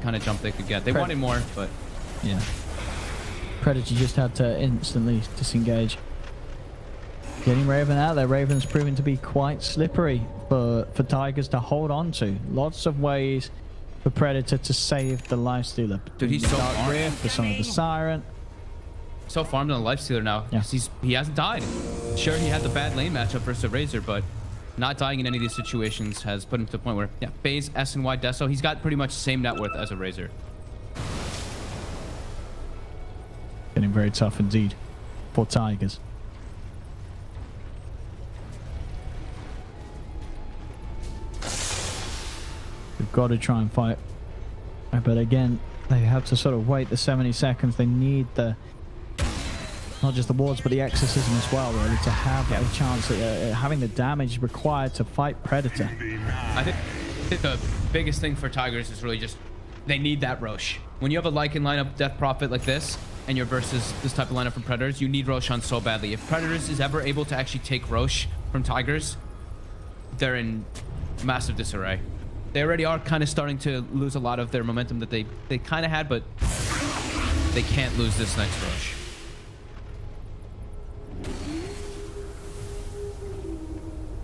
kind of jump they could get. They wanted more, but yeah. Predator just had to instantly disengage. Getting Raven out there. Raven's proving to be quite slippery for Tigers to hold on to. Lots of ways for Predator to save the Lifestealer. Dude, he's so farmed. For some of the Siren. So farmed on the Lifestealer now. Yeah. He hasn't died. Sure, he had the bad lane matchup versus Razor, but not dying in any of these situations has put him to the point where, yeah, FaZe, S, and Y Deso, he's got pretty much the same net worth as a Razor. Getting very tough indeed for Tigers. We've got to try and fight. But again, they have to sort of wait the 70 seconds. They need the, not just the wards, but the exorcism as well, really, to have a chance at having the damage required to fight Predator. I think the biggest thing for Tigers is really just they need that Rosh. When you have a Lycan lineup Death Prophet like this, and you're versus this type of lineup from Predators, you need Rosh on so badly. If Predators is ever able to actually take Rosh from Tigers, they're in massive disarray. They already are kind of starting to lose a lot of their momentum that they kind of had, but they can't lose this next Rosh.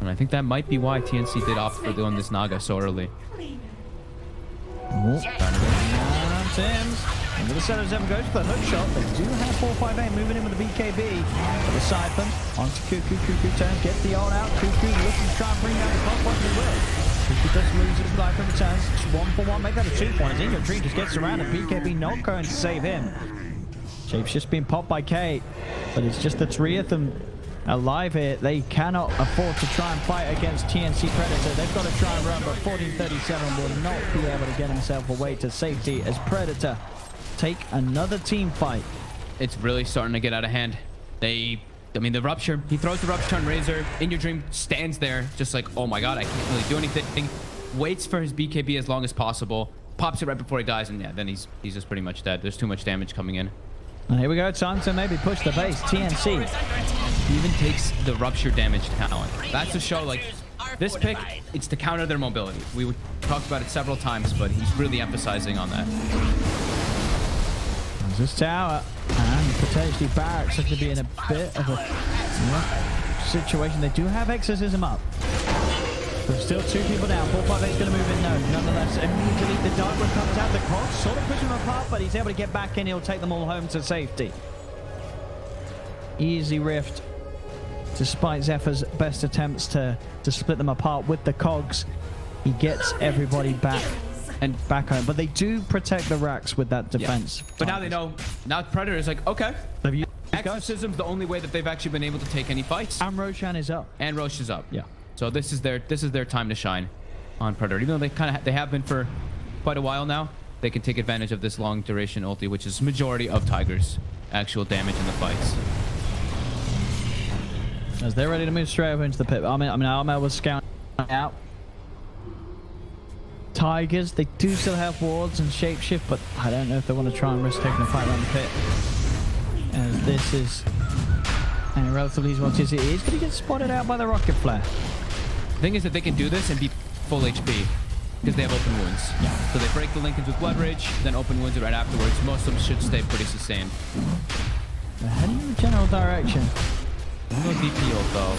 And I think that might be why TNC did opt for doing this Naga so early. Tim's. Into the center, Zem goes for the hook shot. They do have 4-5-8 moving in with the BKB. For the Siphon. Onto Cuckoo. Cuckoo turns, gets the ult out. Cuckoo looking to try and bring down the clock. What he will. Cuckoo does lose his life and returns. 1-for-1. Make that a 2-point. In your dream just gets around, and BKB not going to save him. Shape's just being popped by Kate. But it's just the three of them alive here. They cannot afford to try and fight against TNC Predator. They've got to try and run, but 1437 will not be able to get himself away to safety as Predator take another team fight. It's really starting to get out of hand. I mean, the Rupture, he throws the Rupture on Razor. In Your Dream stands there just like, oh my god, I can't really do anything. Waits for his BKB as long as possible. Pops it right before he dies, and yeah, then he's just pretty much dead. There's too much damage coming in. And here we go, time to maybe push the base. TNC. He even takes the Rupture damage talent. That's to show, like, this pick, it's to counter their mobility. We talked about it several times, but he's really emphasizing on that. There's this tower, and potentially Barracks are going to be in a bit of a situation. They do have Exorcism up. There's still two people down. 4-5-8 is going to move in. No, nonetheless, immediately the Dark Rift comes out. The Cogs sort of push him apart, but he's able to get back in. He'll take them all home to safety. Easy Rift. Despite Zephyr's best attempts to split them apart with the Cogs, he gets everybody back and back home. But they do protect the racks with that defense. Yeah. But now they know. Now Predator is like, okay. Exorcism's the only way that they've actually been able to take any fights. And Roshan is up. And Rosh is up. Yeah. So this is their time to shine on Predator. Even though they have been for quite a while now, they can take advantage of this long duration ulti, which is majority of Tigers' actual damage in the fights. As they're ready to move straight over into the pit. I mean, Armel was scouting out. Tigers, they do still have wards and shapeshift, but I don't know if they want to try and risk taking a fight around the pit. As this is a relatively easy one to see. It is going to get spotted out by the rocket flare. The thing is that they can do this and be full HP because they have open wounds. Yeah. So they break the Lincolns with Blood Rage, then open wounds right afterwards. Most of them should stay pretty sustained. They're heading in the general direction. No DP ult though.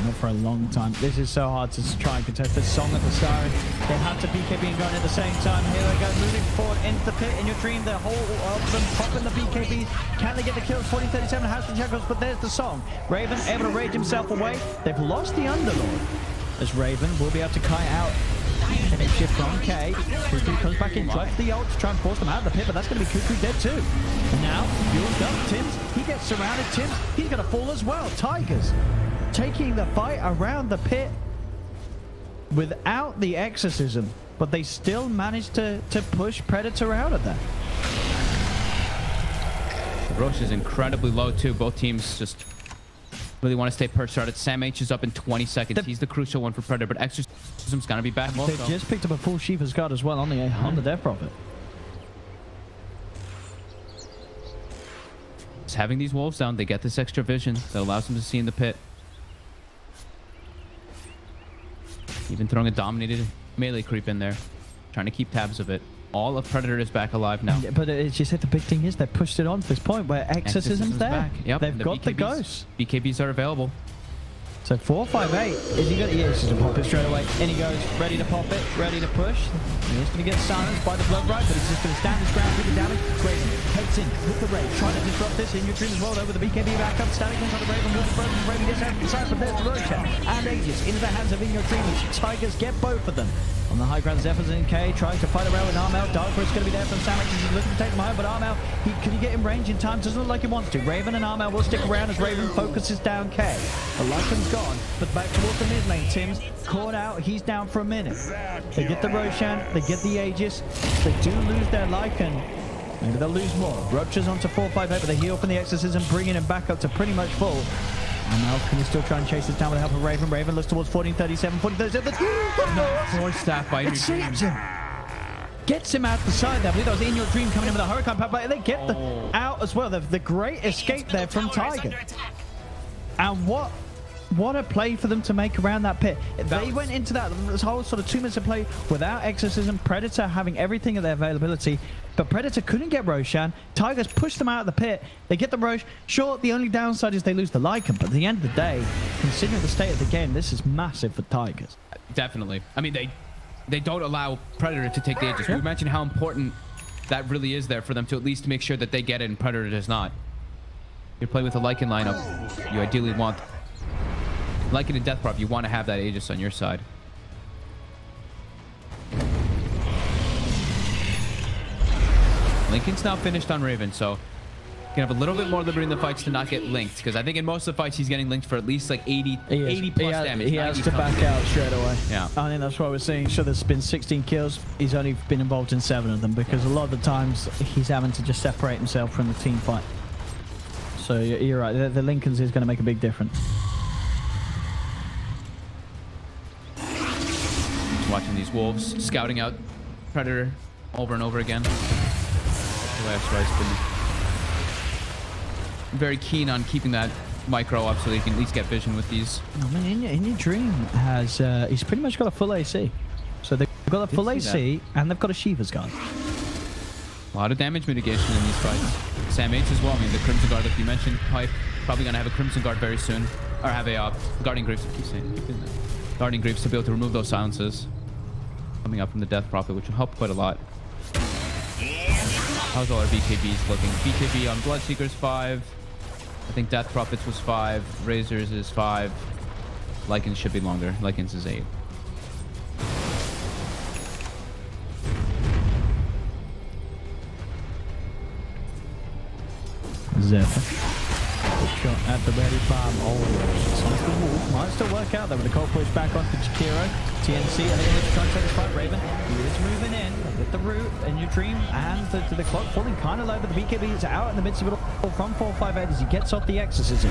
Not for a long time. This is so hard to try and contest. This Song of the Siren. They have to BKB and going at the same time. Here they go, moving forward into the pit. In Your Dream, the whole of them popping the BKBs. Can they get the kills? 1437 has the Jackals, but there's the Song. Raven able to rage himself away. They've lost the Underlord. As Raven will be able to kite out. A shift on K. Cuckoo comes back in, drops the ult to try and force them out of the pit, but that's going to be Cuckoo dead too. And now, fueled up, Tims, he gets surrounded. Tims, he's going to fall as well. Tigers taking the fight around the pit without the exorcism, but they still managed to push Predator out of that. Roche is incredibly low too. Both teams just really want to stay perched started. Sam H is up in 20 seconds. He's the crucial one for Predator, but Exorcism's gonna be back also. They just picked up a full Sheep's Guard as well on the Death Prophet. Just having these wolves down, they get this extra vision that allows them to see in the pit. Even throwing a dominated melee creep in there. trying to keep tabs of it. All of Predator is back alive now. But it's just the big thing is they pushed it on to this point where Exorcism's there. Back. Yep. They've got the ghosts. BKBs are available. So 458, is he gonna? Yeah, he's gonna pop it straight away. In he goes, ready to pop it, ready to push. He's gonna get silenced by the blood ride, but he's just gonna stand his ground, keep it down. Crazy heads in with the raid, trying to disrupt this in your dream as well. Over the BKB back up, static on the Raven, with the broken Raven gets out inside, but there's the Roshan and Aegis into the hands of In Your Dream. Tigers get both of them. On the high ground, Zephyrs and K trying to fight around with Armel. Darkbreast's going to be there from Sandwich. He's looking to take them home, but Armel, can he get in range in time? Doesn't look like he wants to. Raven and Armel will stick around as Raven focuses down K. The Lycan's gone, but back towards the mid lane. Tim's caught out. He's down for a minute. They get the Roshan. They get the Aegis. They do lose their Lycan. Maybe they'll lose more. Ruptures onto 458, but they heal from the Exorcism, bringing him back up to pretty much full. Armel, can he still try and chase this down with the help of Raven? Raven looks towards 1437. 1437. Force staff by It saves him. Gets him out the side there. I believe that was In Your Dream coming in with a Hurricane Pop, but they get the out as well. The great escape there from Tiger. And what a play for them to make around that pit. They went into that whole sort of 2 minutes of play without Exorcism, Predator having everything at their availability, but Predator couldn't get Roshan. Tigers pushed them out of the pit. They get the Rosh. Sure, the only downside is they lose the Lycan, but at the end of the day, considering the state of the game, this is massive for Tigers. Definitely. I mean, they don't allow Predator to take the Aegis. We mentioned how important that really is there for them to at least make sure that they get it and Predator does not. You're playing with a Lycan lineup. You ideally want Lycan and Death Prop. You want to have that Aegis on your side. Lincoln's now finished on Raven, so you can have a little bit more liberty in the fights to not get linked, because I think in most of the fights he's getting linked for at least like 80 plus damage. He has to back out straight away. Yeah. I think that's why we're seeing. Sure, there's been 16 kills. He's only been involved in 7 of them, because a lot of the times he's having to just separate himself from the team fight. So you're right. The Lincoln's is going to make a big difference. Just watching these wolves scouting out Predator over and over again. Last Rice been very keen on keeping that micro up so they can at least get vision with these. I mean, In Your Dream has he's pretty much got a full AC, so they've got a full AC and they've got a Shiva's Guard. A lot of damage mitigation in these fights. Sam H as well. I mean, the Crimson Guard, like you mentioned, Pipe probably gonna have a Crimson Guard very soon, or have a Guardian Greaves. Guardian Greaves to be able to remove those silences coming up from the Death Prophet, which will help quite a lot. How's all our BKBs looking? BKB on Bloodseekers 5. I think Death Prophets was 5. Razors is 5. Lycans should be longer. Lycans is 8. Zephyr. Shot at the ready farm. Sonic the Wolf might still work out there with the cold push back onto Jakiro. TNC, I think he's trying to take this fight. Raven, he is moving in with the root In Your Dream, and the clock falling kind of low, but the BKB is out in the midst of it all from 458 as he gets off the Exorcism.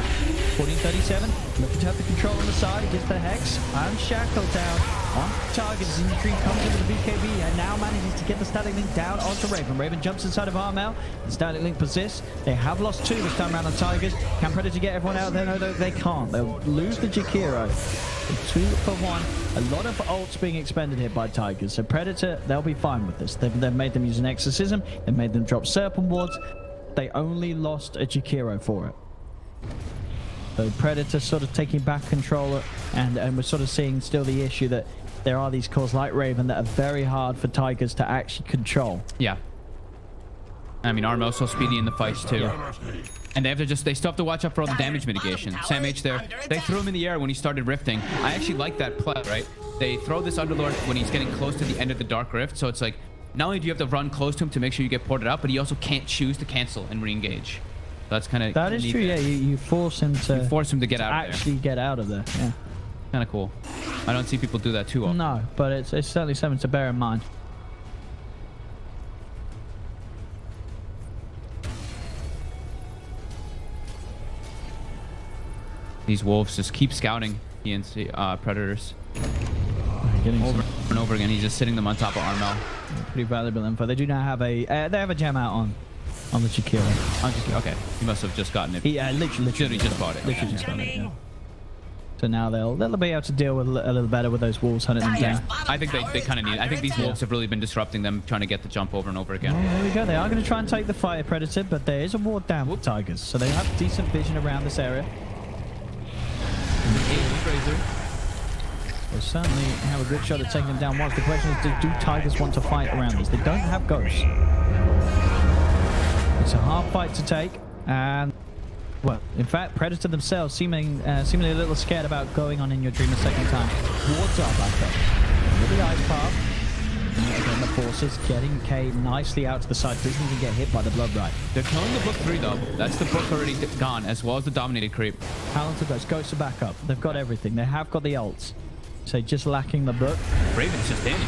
1437, looking to have the control on the side, gets the Hex and Shackle down on target as In Your Dream comes into the BKB and now manages to get the Static Link down onto Raven. Raven jumps inside of Armel, the Static Link persists. They have lost 2 this time around on Tigers. Can Predator get everyone out there? No, they can't. They'll lose the Jakiro. 2 for 1. A lot of ults being expended here by Tigers. So Predator, they'll be fine with this. They've made them use an Exorcism. They've made them drop Serpent Wards. They only lost a Jakiro for it. So Predator sort of taking back control, and we're sort of seeing still the issue that there are these cores like Raven that are very hard for Tigers to actually control. Yeah. I mean, Armo's so speedy in the fights too. Yeah. And they still have to watch out for all the damage mitigation. Sam H there, they threw him in the air when he started rifting. I actually like that play, right? They throw this Underlord when he's getting close to the end of the Dark Rift. So it's like, not only do you have to run close to him to make sure you get ported out, but he also can't choose to cancel and re-engage. That's kind of... That is true, yeah. You force him to... You force him to get out of there. Actually get out of there, yeah. Kind of cool. I don't see people do that too often. No, but it's certainly something to bear in mind. These wolves just keep scouting TNC Predators. Getting over and over again. He's just sitting them on top of Armel. Pretty valuable info. They do now have a they have a gem out on the Jakiro. Okay, he must have just gotten it. He literally just bought it. Literally just got it. Yeah. So now they'll be able to deal with a little better with those wolves hunting them down. I think they kind of need it. I think these wolves have really been disrupting them, trying to get the jump over and over again. Oh, there we go. They are going to try and take the fighter predator, but there is a ward down with Tigers, so they have decent vision around this area. They'll certainly have a good shot at taking them down once. The question is, do Tigers want to fight around this? They don't have ghosts. It's a hard fight to take, and well, in fact, Predator themselves seemingly a little scared about going on in your dream a second time. Wards are back up. With the ice path. And again, the forces getting K nicely out to the side. Doesn't even get hit by the blood right. They're killing the book 3 though. That's the book already gone, as well as the dominated creep. Talented Ghosts. Ghosts are back up. They've got everything. They have got the ults. So just lacking the book. Raven's just in.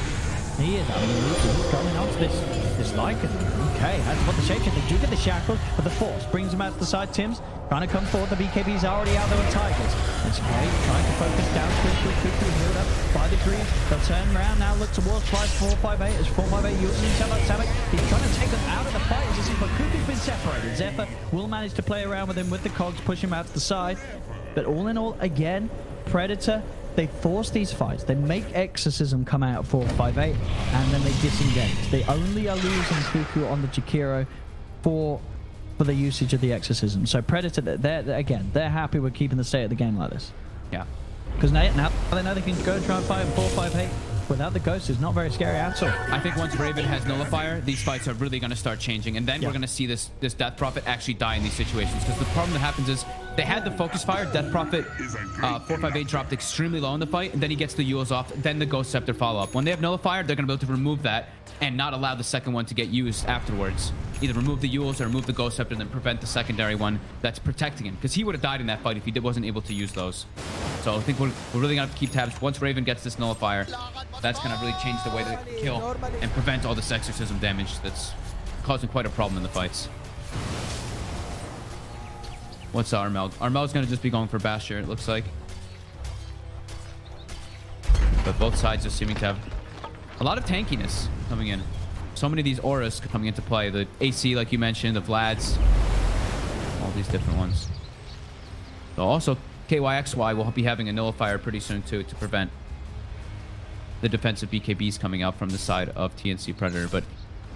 He is. I mean, he's going on to this Lycan. Okay, has to put the shapeshift. They do get the shackles, but the force brings him out to the side. Tim's trying to come forward. The BKB's already out there with Tigers. It's okay, trying to focus down. Quickly healed up by the green. They'll turn around now, look towards 458. As 458 using Samek. He's trying to take them out of the fight. As you see, but Cuckoo's been separated. Zephyr will manage to play around with him with the cogs, push him out to the side. But all in all, again, Predator, they force these fights. They make Exorcism come out at 458, and then they disengage. They only are losing Cuckoo on the Jakiro for the usage of the Exorcism. So Predator, they're happy with keeping the state of the game like this. Yeah. Because now they know they can go try and fight 458 without the ghost. Is not very scary at all. I think once Raven has Nullifier, these fights are really going to start changing, and then we're going to see this Death Prophet actually die in these situations. Because the problem that happens is they had the Focus Fire. Death Prophet 458 dropped extremely low in the fight, and then he gets the Yules off. Then the Ghost Scepter follow up. When they have Nullifier, they're going to be able to remove that and not allow the second one to get used afterwards. Either remove the Yules or remove the Ghost Scepter and then prevent the secondary one that's protecting him. Because he would have died in that fight if he wasn't able to use those. So I think we're really going to have to keep tabs. Once Raven gets this Nullifier, that's going to really change the way they kill and prevent all this Exorcism damage that's causing quite a problem in the fights. What's Armel? Armel's going to just be going for Basher, it looks like. But both sides are seeming to have a lot of tankiness coming in. So many of these auras coming into play. The AC, like you mentioned, the Vlads, all these different ones. So also, KYXY will be having a Nullifier pretty soon too, to prevent the defensive BKBs coming out from the side of TNC Predator. But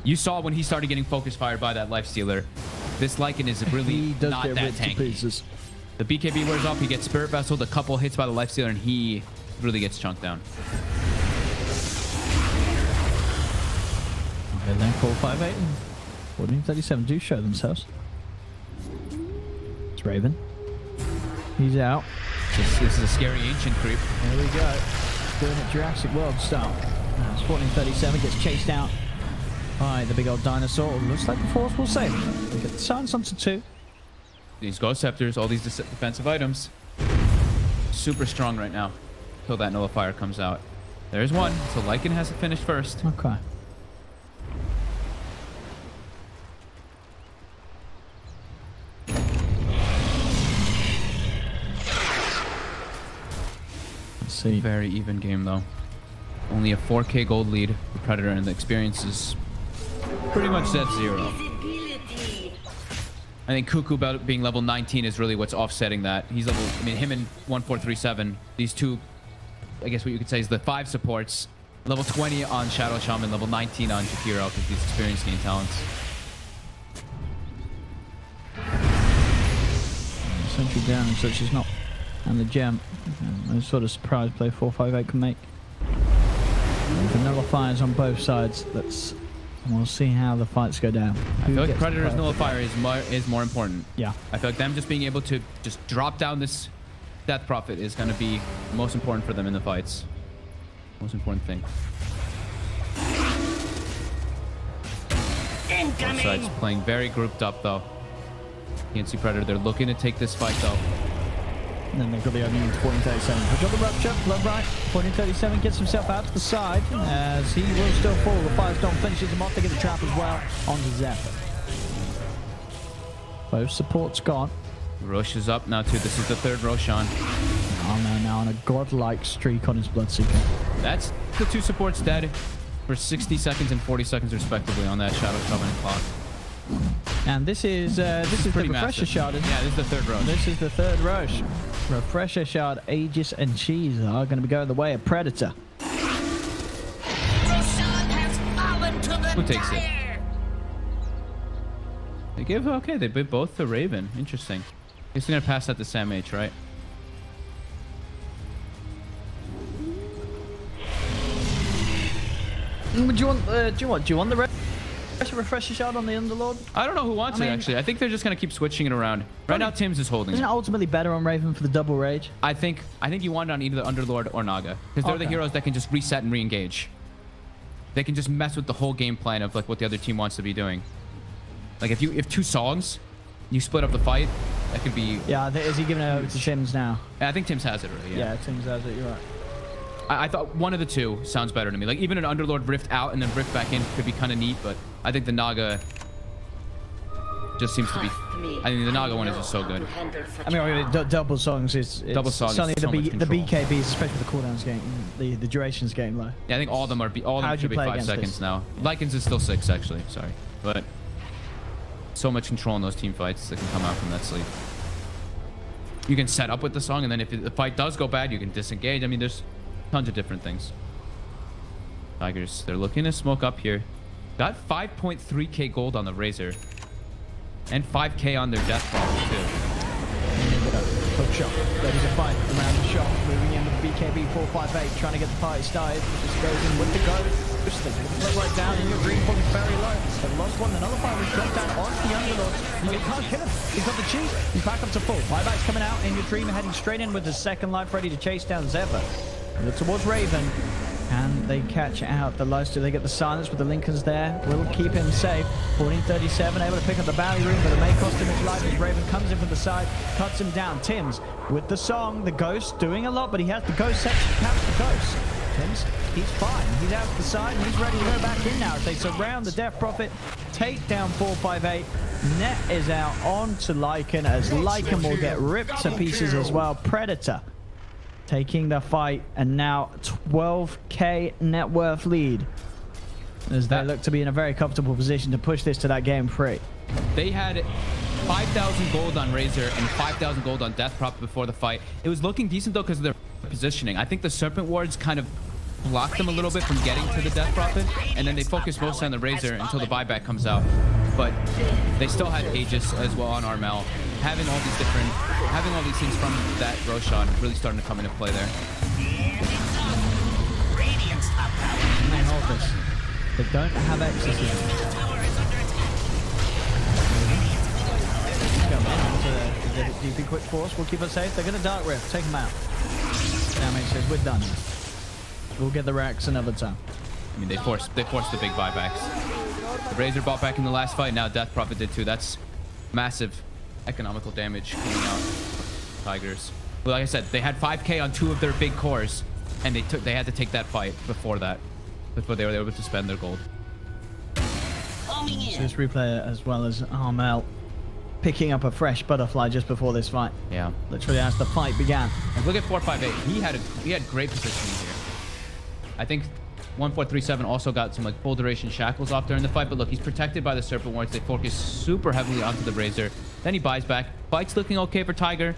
you saw when he started getting focus fired by that Lifestealer, this Lycan is really not that tanky. The BKB wears off, he gets Spirit Vessel, a couple hits by the Lifestealer, and he really gets chunked down. Okay, then 458 and 1437 do show themselves. It's Raven. He's out. This is a scary ancient creep. There we go. Doing it Jurassic World style. It's 1437, gets chased out by the big old dinosaur. Looks like the force will save him. We get the silence onto 2. These Ghost Scepters, all these defensive items, super strong right now until that Nullifier comes out. There's one, so Lycan has to finish first. Okay. See. Very even game though. Only a 4k gold lead for Predator, and the experience is pretty much at 0. I think Cuckoo being level 19 is really what's offsetting that. He's level, I mean, him and 1437, these two, I guess what you could say is the 5 supports. Level 20 on Shadow Shaman, level 19 on Jakiro, because these experience gain talents. Sentry down, so she's not. And the gem, a sort of surprise play 458 can make. The Nullifiers on both sides. We'll see how the fights go down. I feel like Predator's Nullifier is more important. Yeah. I feel like them just being able to just drop down this Death Prophet is going to be most important for them in the fights. Most important thing. Both sides playing very grouped up though. TNC Predator, they're looking to take this fight though. And then they've got the opening into 1437. They've got the rupture. Love right. 1437 gets himself out to the side as he will still fall. The Firestone finishes him off. They get the trap as well onto Zephyr. Both supports gone. Rosh is up now too. This is the 3rd Roshan. Oh no, now on a godlike streak on his Bloodseeker. That's the 2 supports dead for 60 seconds and 40 seconds respectively on that Shadow Covenant clock. And this is the refresher massive. shard. Yeah, this is the third rush. This is the third rush. Refresher shard, Aegis, and Cheese are going to be going the way of Predator. Who takes it? They give, okay, they bid both to Raven. Interesting. He's going to pass that to Sam H, right? Do you want the refresher shard on the Underlord? I don't know who wants it, actually. I think they're just going to keep switching it around. Right now, Tim's is holding Isn't it ultimately better on Raven for the double rage? I think you want it on either the Underlord or Naga. Because they're the heroes that can just reset and re-engage. They can just mess with the whole game plan of like what the other team wants to be doing. Like if two songs, you split up the fight, that could be... Yeah, is he giving it over to Tim's now? I think Tim's has it already, yeah. Yeah, Tim's has it, you're right. I thought one of the two sounds better to me. Like even an Underlord rift out and then rift back in could be kind of neat, but I think the Naga just seems to be... I think the Naga one is just so good. I mean, double songs is... Double songs Suddenly is so much the control. BKBs, especially the cooldowns game, the duration's getting low. Yeah, I think all of them should be 5 seconds now. Lycans is still 6, actually. Sorry. But so much control in those team fights that can come out from that sleep. You can set up with the song, and then if the fight does go bad, you can disengage. I mean, there's tons of different things. Tigers, they're looking to smoke up here. Got 5.3k gold on the Razor. And 5k on their death bottle, too. Hook shot. Ready to fight around the shot. Moving in with the BKB 458. Trying to get the party started. Just goes in with the go. Just the right down. And your green falling very low. The lost one. Another fight was dropped down onto the Underlord. You can't kill him. He's got the cheese. He's back up to full. Buyback's coming out. And your dream heading straight in with the second life ready to chase down Zephyr. Look towards Raven. And they catch out the lifesteal. They get the silence with the Lincolns there. Will keep him safe. 1437 able to pick up the Valley Room, but it may cost him his life as Raven comes in from the side, cuts him down. Tims with the song. The Ghost doing a lot, but he has the Ghost set to catch the Ghost. Tims, he's fine. He's out to the side, and he's ready to go back in now as they surround the Death Prophet. Take down 458. Net is out onto Lycan as Lycan will get ripped to pieces as well. Predator taking the fight, and now 12k net worth lead as they look to be in a very comfortable position to push this to that game 3. They had 5,000 gold on Razor and 5,000 gold on Death Prop before the fight. It was looking decent though because of their positioning. I think the Serpent Wards kind of blocked them a little bit from getting to the Death Prophet, and then they focused mostly on the Razor until the buyback comes out. But they still had Aegis as well on Armel. Having all these things from that Roshan really starting to come into play there. They hold this. They don't have exorcism. The DP quick force will keep us safe. They're going to Dark Rift. Take them out. Damage says we're done. We'll get the racks another time. I mean, they forced the big buybacks. The Razor bought back in the last fight. Now Death Prophet did too. That's massive economical damage coming out. Tigers. But like I said, they had 5k on 2 of their big cores, and they had to take that fight before they were able to spend their gold. So this replay as well as Armel picking up a fresh butterfly just before this fight. Yeah. Literally as the fight began. Like, look at 458. He had great positioning here. I think 1437 also got some like full duration shackles off during the fight, but look, he's protected by the Serpent Wards. They focus super heavily onto the Razor. Then he buys back. Fight's looking okay for Tiger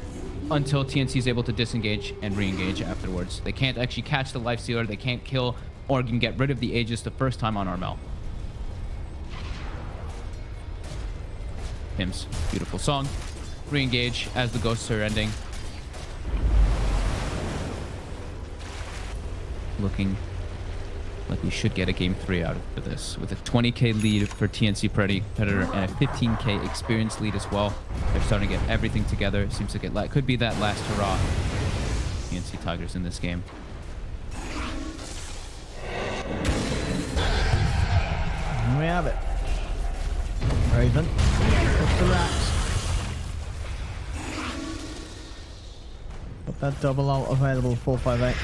until TNC is able to disengage and re-engage afterwards. They can't actually catch the Lifestealer. They can't kill or can get rid of the Aegis the first time on Armel. Tim's beautiful song. Re-engage as the ghosts are ending. Looking like we should get a game 3 out of this with a 20k lead for TNC Predator and a 15k experience lead as well. They're starting to get everything together. It seems like it could be that last hurrah. TNC Tigers in this game. And we have it. Raven. Push the racks. Got that double ult available, 458.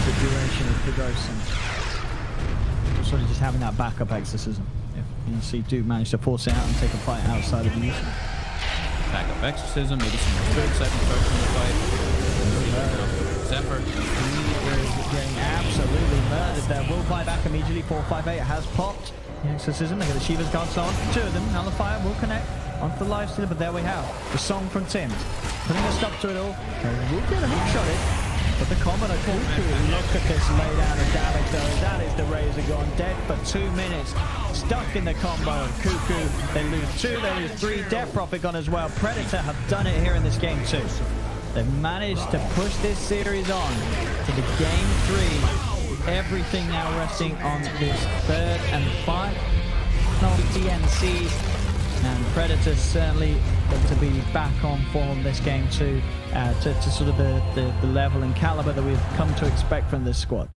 The duration of the ghost and sort of just having that backup exorcism if TNC do manage to force it out and take a fight outside of the mission. Backup exorcism, maybe some more third second starts in the fight. Zephyr. He is getting absolutely murdered there. Will buy back immediately. 458 has popped. The exorcism, they got the Shiva's Gods on. Two of them. Nullifier will connect onto the life stealer, but there we have the song from Tims. Putting a stop to it all. They will get a hook shot it. But the combo of Cuckoo, look at this lay down of damage though. That is the Razor gone dead for 2 minutes. Stuck in the combo. Cuckoo, they lose 2, they lose 3. Death Prophet gone as well. Predator have done it here in this game too. They've managed to push this series on to the game 3. Everything now resting on this 3rd and final TNC. And Predator certainly going to be back on form this game too, to sort of the level and caliber that we've come to expect from this squad.